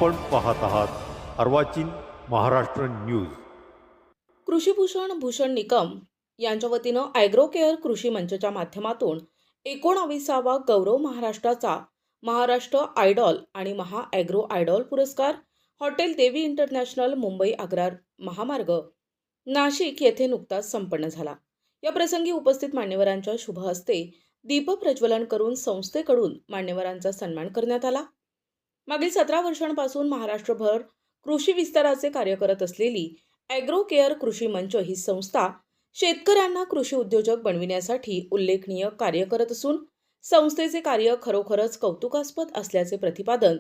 आपण पाहत आहात अर्वाचीन महाराष्ट्र न्यूज. कृषीभूषण भूषण निकम यांच्या वतीनं ॲग्रो केअर कृषी मंचच्या माध्यमातून 19वा गौरव महाराष्ट्राचा महाराष्ट्र आयडॉल आणि महा ॲग्रो आयडॉल पुरस्कार हॉटेल देवी इंटरनॅशनल मुंबई अग्रार महामार्ग नाशिक येथे नुकताच संपन्न झाला. या प्रसंगी उपस्थित मान्यवरांच्या शुभ हस्ते दीप प्रज्वलन करून संस्थेकडून मान्यवरांचा सन्मान करण्यात आला. मागील 17 वर्षांपासून महाराष्ट्रभर कृषी विस्ताराचे कार्य करत असलेली ॲग्रो केअर कृषी मंच ही संस्था शेतकऱ्यांना कृषी उद्योजक बनविण्यासाठी उल्लेखनीय कार्य करत असून संस्थेचे कार्य खरोखरच कौतुकास्पद असल्याचे प्रतिपादन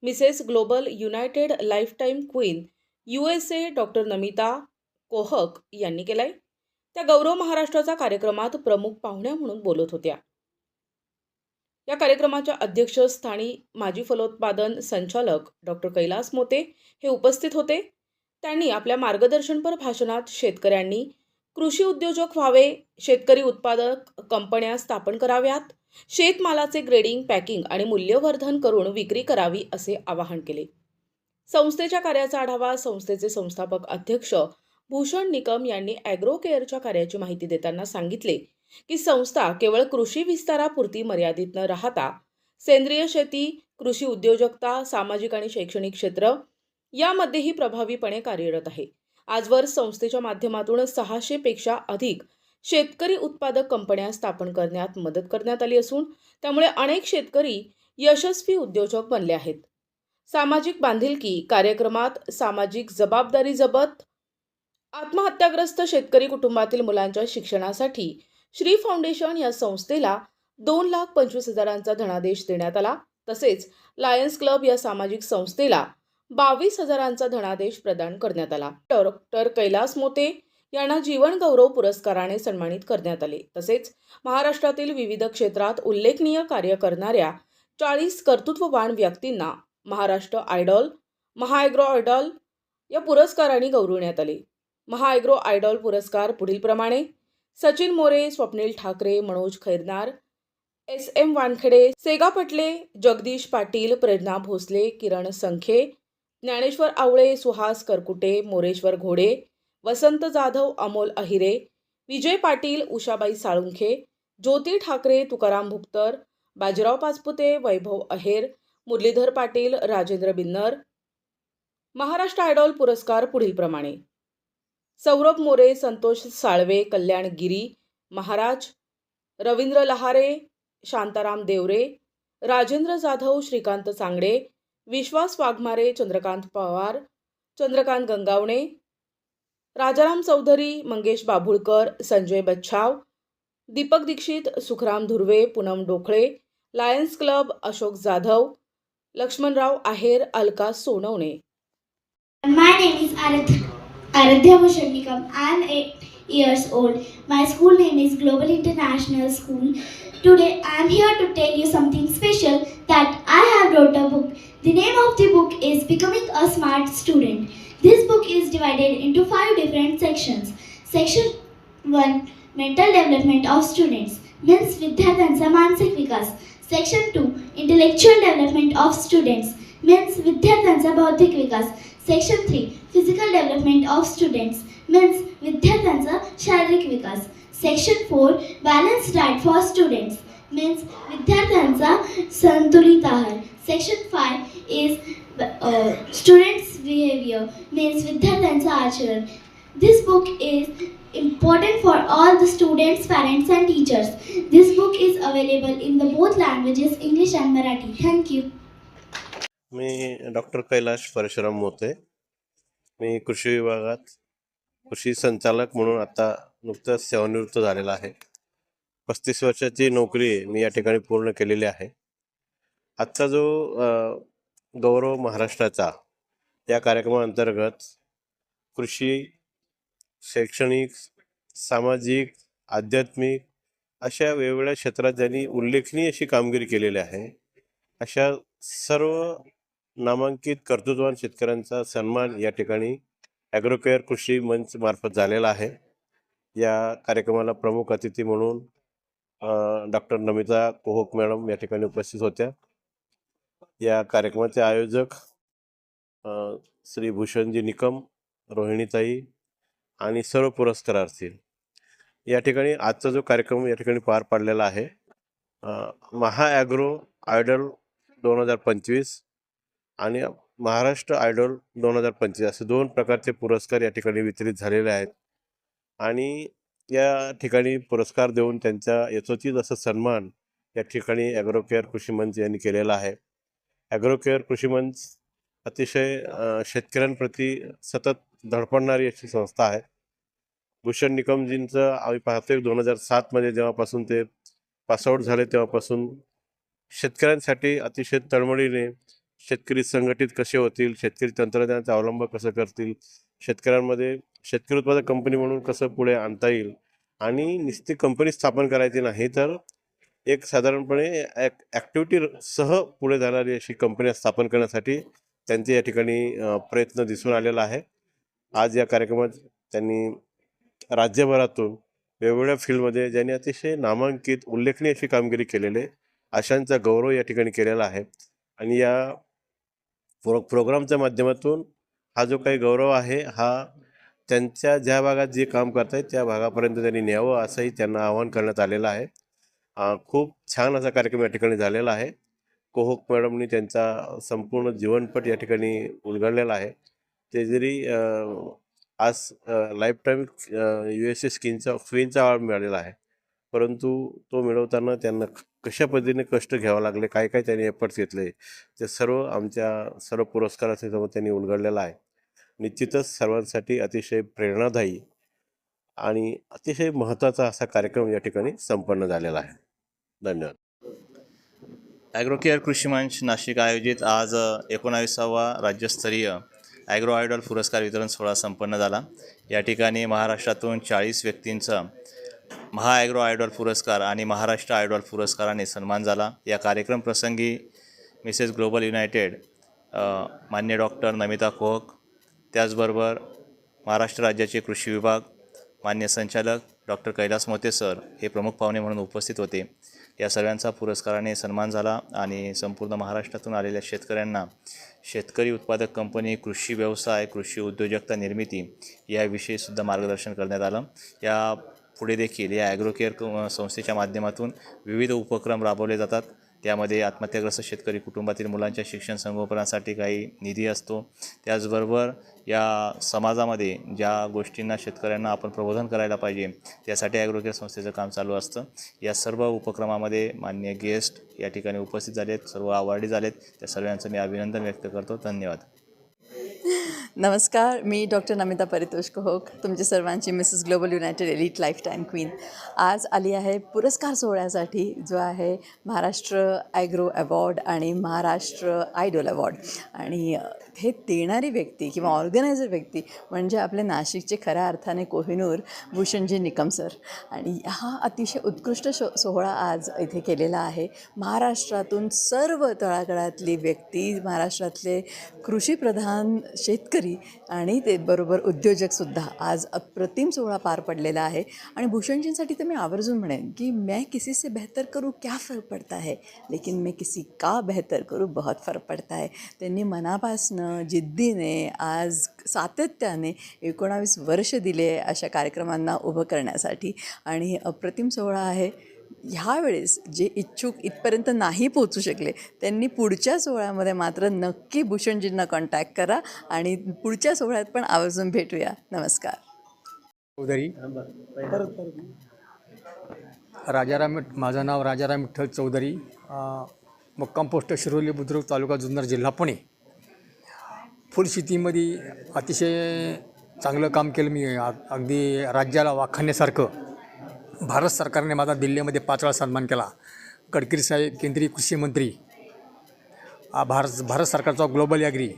Mrs global united lifetime queen USA doctor Namita Kohak यांनी केलंय. त्या गौरव महाराष्ट्राचा कार्यक्रमात प्रमुख पाहुण्या म्हणून बोलत होत्या. या कार्यक्रमाच्या अध्यक्षस्थानी माजी फलोत्पादन संचालक डॉक्टर कैलास मोते हे उपस्थित होते. त्यांनी आपल्या मार्गदर्शनपर भाषणात शेतकऱ्यांनी कृषी उद्योजक व्हावे, शेतकरी उत्पादक कंपन्या स्थापन कराव्यात, शेतमालाचे ग्रेडिंग, पॅकिंग आणि मूल्यवर्धन करून विक्री करावी असे आवाहन केले. संस्थेच्या कार्याचा आढावा संस्थेचे संस्थापक अध्यक्ष भूषण निकम यांनी ॲग्रो केअरच्या कार्याची माहिती देताना सांगितले की संस्था केवळ कृषी विस्तारापुरती मर्यादित न राहता सेंद्रिय शेती, कृषी उद्योजकता, सामाजिक आणि शैक्षणिक क्षेत्र यामध्येही प्रभावीपणे कार्यरत आहे. आजवर संस्थेच्या माध्यमातून 600 पेक्षा अधिक शेतकरी उत्पादक कंपन्या स्थापन करण्यात मदत करण्यात आली असून त्यामुळे अनेक शेतकरी यशस्वी उद्योजक बनले आहेत. सामाजिक बांधिलकी कार्यक्रमात सामाजिक जबाबदारी जपत आत्महत्याग्रस्त शेतकरी कुटुंबातील मुलांच्या शिक्षणासाठी श्री फाउंडेशन या संस्थेला 2,25,000चा धनादेश देण्यात आला. तसेच लायन्स क्लब या सामाजिक संस्थेला 22,000चा धनादेश प्रदान करण्यात आला. डॉक्टर कैलास मोते यांना जीवन गौरव पुरस्काराने सन्मानित करण्यात आले. तसेच महाराष्ट्रातील विविध क्षेत्रात उल्लेखनीय कार्य करणाऱ्या 40 कर्तृत्ववान व्यक्तींना महाराष्ट्र आयडॉल, महाॲग्रो आयडॉल या पुरस्काराने गौरवण्यात आले. महाॲग्रो आयडॉल पुरस्कार पुढीलप्रमाणे: सचिन मोरे, स्वप्नील ठाकरे, मनोज खैरनार, SM वानखेडे, सेगा पटले, जगदीश पाटील, प्रेरणा भोसले, किरण संखे, ज्ञानेश्वर आवळे, सुहास करकुटे, मोरेश्वर घोडे, वसंत जाधव, अमोल अहिरे, विजय पाटील, उषाबाई साळुंखे, ज्योती ठाकरे, तुकाराम भुक्तर, बाजीराव पाचपुते, वैभव अहेर, मुरलीधर पाटील, राजेंद्र बिन्नर. महाराष्ट्र आयडॉल पुरस्कार पुढीलप्रमाणे: Saurabh More, Santosh Salve, Kalyan Giri Maharaj, Ravindra Lahare, Shantaram Deore, Rajendra Jadhav, Shrikant Changde, Vishwas Waghmare, Chandrakant Pawar, Chandrakant Gangavane, Rajaram Chaudhari, Mangesh Babhulkar, Sanjay Bachhav, Deepak Dixit, Sukhram Dhurve, Poonam Dokhale, lions club, Ashok Jadhav, Laxmanrao Aher, Alka Sonawane. My name is Aradhya Bhushan Nikam. I am 8 years old. My school name is Global International School. Today I am here to tell you something special that I have wrote a book. The name of the book is Becoming a Smart Student. This book is divided into 5 different sections. Section 1, Mental Development of Students, means विद्यार्थ्यांचा मानसिक विकास. Section 2, Intellectual Development of Students, means विद्यार्थ्यांचा बौद्धिक विकास. Section 3, Physical Development of Students, means विद्यार्थ्यांचा शारीरिक विकास. Section 4, Balanced Diet for Students, means विद्यार्थ्यांचा संतुलित आहार. Section 5 is Students' Behavior, means विद्यार्थ्यांचा आचरण. This book is important for all the students, parents and teachers. This book is available in the both languages, English and Marathi. Thank you. मी doctor Kailash Parshuram Mote. मी कृषी विभागात कृषी संचालक म्हणून आता नुकतंच सेवानिवृत्त झालेला आहे. 35 वर्षाची नोकरी मी या ठिकाणी पूर्ण केलेली आहे. आजचा जो गौरव महाराष्ट्राचा या कार्यक्रमाअंतर्गत कृषी, शैक्षणिक, सामाजिक, आध्यात्मिक अशा वेगवेगळ्या क्षेत्रात ज्यांनी उल्लेखनीय अशी कामगिरी केलेली आहे अशा सर्व नामांकित कर्तृत्ववान शेतकऱ्यांचा सन्मान या ठिकाणी ॲग्रो केअर कृषी मंच मार्फत झालेला आहे. या कार्यक्रमाला प्रमुख अतिथी म्हणून डॉक्टर नमिता कोहक मॅडम या ठिकाणी उपस्थित होत्या. या कार्यक्रमाचे आयोजक श्री भूषणजी निकम, रोहिणीताई आणि सर्व पुरस्कारार्थी. या ठिकाणी आजचा जो कार्यक्रम या ठिकाणी पार पडलेला आहे, महाॲग्रो आयडल 2025 आणि महाराष्ट्र आयडॉल 2025 असे 2 प्रकारचे पुरस्कार या ठिकाणी वितरित झालेले आहेत. आणि या ठिकाणी पुरस्कार देऊन त्यांचा यथोचित असा सन्मान या ठिकाणी ॲग्रोकेअर कृषी मंच यांनी केलेला आहे. ॲग्रोकेअर कृषी मंच अतिशय शेतकऱ्यांप्रती सतत धडपडणारी अशी संस्था आहे. भूषण निकमजींचं आम्ही पाहतोय 2007 जेव्हापासून ते पासआउट झाले तेव्हापासून शेतकऱ्यांसाठी अतिशय तळमळीने शेतकरी संघटित कसे होतील, शेतकरी तंत्रज्ञानाचा अवलंब कसं करतील, शेतकऱ्यांमध्ये शेतकरी उत्पादक कंपनी म्हणून कसं पुढे आणता येईल आणि नुसती कंपनी स्थापन करायची नाही तर एक साधारणपणे ॲक्टिव्हिटी सह पुढे जाणारी अशी कंपन्या स्थापन करण्यासाठी त्यांचे या ठिकाणी प्रयत्न दिसून आलेला आहे. आज या कार्यक्रमात त्यांनी राज्यभरातून वेगवेगळ्या फील्डमध्ये ज्यांनी अतिशय नामांकित उल्लेखनीय अशी कामगिरी केलेले अशांचा गौरव या ठिकाणी केलेला आहे. आणि या प्रोग्रामच्या माध्यमातून हा जो काही गौरव आहे हा त्यांच्या ज्या भागात जे काम करत आहेत त्या भागापर्यंत त्यांनी न्यावं असंही त्यांना आवाहन करण्यात आलेलं आहे. खूप छान असा कार्यक्रम या ठिकाणी झालेला आहे. कोहक मॅडमनी त्यांचा संपूर्ण जीवनपट या ठिकाणी उलगडलेला आहे. ते जरी आज लाईफटाईम USA क्वीनचा अवॉर्ड मिळालेला आहे, परंतु तो मिळवताना त्यांना कशा पद्धतीने कष्ट घ्यावं लागले, काय काय त्यांनी एफर्ट्स घेतले, ते सर्व आमच्या सर्व पुरस्कारासमोर त्यांनी उलगडलेलं आहे. निश्चितच सर्वांसाठी अतिशय प्रेरणादायी आणि अतिशय महत्त्वाचा असा कार्यक्रम या ठिकाणी संपन्न झालेला आहे. धन्यवाद. ॲग्रोकेअर कृषी मंच नाशिक आयोजित आज 19वा राज्यस्तरीय ॲग्रो आयडॉल पुरस्कार वितरण सोहळा संपन्न झाला. या ठिकाणी महाराष्ट्रातून 40 व्यक्तींचा महाॲग्रो आयडॉल पुरस्कार आणि महाराष्ट्र आयडॉल पुरस्काराने सन्मान झाला. या कार्यक्रम प्रसंगी मिसेस ग्लोबल युनायटेड मान्य डॉक्टर नमिता कोहक, त्याचबरोबर महाराष्ट्र राज्याचे कृषी विभाग मान्य संचालक डॉक्टर कैलास मोते सर हे प्रमुख पाहुणे म्हणून उपस्थित होते. या सर्वांचा पुरस्काराने सन्मान झाला आणि संपूर्ण महाराष्ट्रातून आलेल्या शेतकऱ्यांना शेतकरी उत्पादक कंपनी, कृषी व्यवसाय, कृषी उद्योजकता निर्मिती याविषयीसुद्धा मार्गदर्शन करण्यात आलं. या पुढे देखील या ॲग्रोकेअर संस्थेच्या माध्यमातून विविध उपक्रम राबवले जातात. त्यामध्ये आत्महत्याग्रस्त शेतकरी कुटुंबातील मुलांच्या शिक्षण संगोपनासाठी काही निधी असतो. त्याचबरोबर या समाजामध्ये ज्या गोष्टींना शेतकऱ्यांना आपण प्रबोधन करायला पाहिजे त्यासाठी ॲग्रोकेअर संस्थेचं काम चालू असतं. या सर्व उपक्रमामध्ये मान्य गेस्ट या ठिकाणी उपस्थित झालेत, सर्व अवॉर्डी झालेत, त्या सर्वांचं मी अभिनंदन व्यक्त करतो. धन्यवाद. नमस्कार, मी डॉक्टर नमिता परितोष कोहक, तुमची सर्वांची Mrs global United elite lifetime queen. आज आली आहे पुरस्कार सोहळ्यासाठी, जो आहे महाराष्ट्र ॲग्रो अवॉर्ड आणि महाराष्ट्र आयडॉल अवॉर्ड. आणि हे देणारी व्यक्ती किंवा ऑर्गनायझर व्यक्ती म्हणजे आपले नाशिकचे खऱ्या अर्थाने कोहिनूर भूषणजी निकम सर. आणि हा अतिशय उत्कृष्ट सोहळा आज इथे केलेला आहे. महाराष्ट्रातून सर्व तळागाळातली व्यक्ती, महाराष्ट्रातले कृषीप्रधान शेतकरी आणि ते बरोबर उद्योजकसुद्धा आज अप्रतिम सोहळा पार पडलेला आहे. आणि भूषणजींसाठी तर मी आवर्जून म्हणेन की मैं किसी से बेहतर करूँ क्या फ़र्क पड़ता है, लेकिन मैं किसी का बेहतर करूँ बहुत फ़र्क पड़ता है. त्यांनी मनापासनं जिद्दीने आज सातत्याने 19 वर्ष दिले अशा कार्यक्रमांना उभं करण्यासाठी. आणि अप्रतिम सोहळा आहे. ह्यावेळेस जे इच्छुक इथपर्यंत नाही पोचू शकले त्यांनी पुढच्या सोहळ्यामध्ये मात्र नक्की भूषणजींना कॉन्टॅक्ट करा आणि पुढच्या सोहळ्यात पण आवर्जून भेटूया. नमस्कार. चौधरी, माझं नाव राजाराम विठ्ठल चौधरी, मुक्काम पोस्ट शिरोली बुद्रुक, तालुका जुन्नर, जिल्हा पुणे. फुलशेतीमध्ये अतिशय चांगलं काम केलं मी. अगदी राज्याला वाखाणण्यासारखं भारत सरकारने माझा दिल्लीमध्ये 5 वेळा सन्मान केला. गडकरी साहेब, केंद्रीय कृषी मंत्री, भारत सरकारचा ग्लोबल ॲग्री,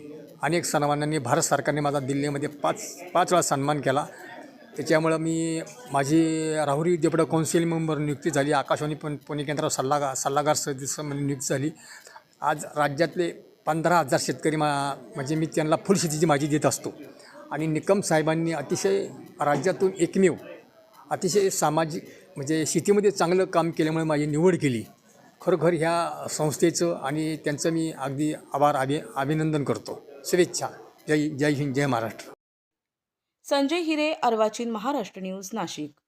अनेक सन्मानांनी भारत सरकारने माझा दिल्लीमध्ये 5 वेळा सन्मान केला. त्याच्यामुळं माझी राहुरी विद्यापीठ कौन्सिल मेंबर नियुक्ती झाली. आकाशवाणी पुणे केंद्रावर सल्लागार सदस्य म्हणून नियुक्ती झाली. आज राज्यातले 15,000 शेतकरी म्हणजे मी त्यांना फुलशेतीची माझी देत असतो. आणि निकम साहेबांनी अतिशय राज्यातून एकमेव अतिशय सामाजिक म्हणजे शेतीमध्ये चांगलं काम केल्यामुळे माझी निवड केली. खरोखर ह्या संस्थेचं आणि त्यांचं मी अगदी अभिनंदन करतो. शुभेच्छा. जय जय हिंद, जय महाराष्ट्र. संजय हिरे, अर्वाचीन महाराष्ट्र न्यूज, नाशिक.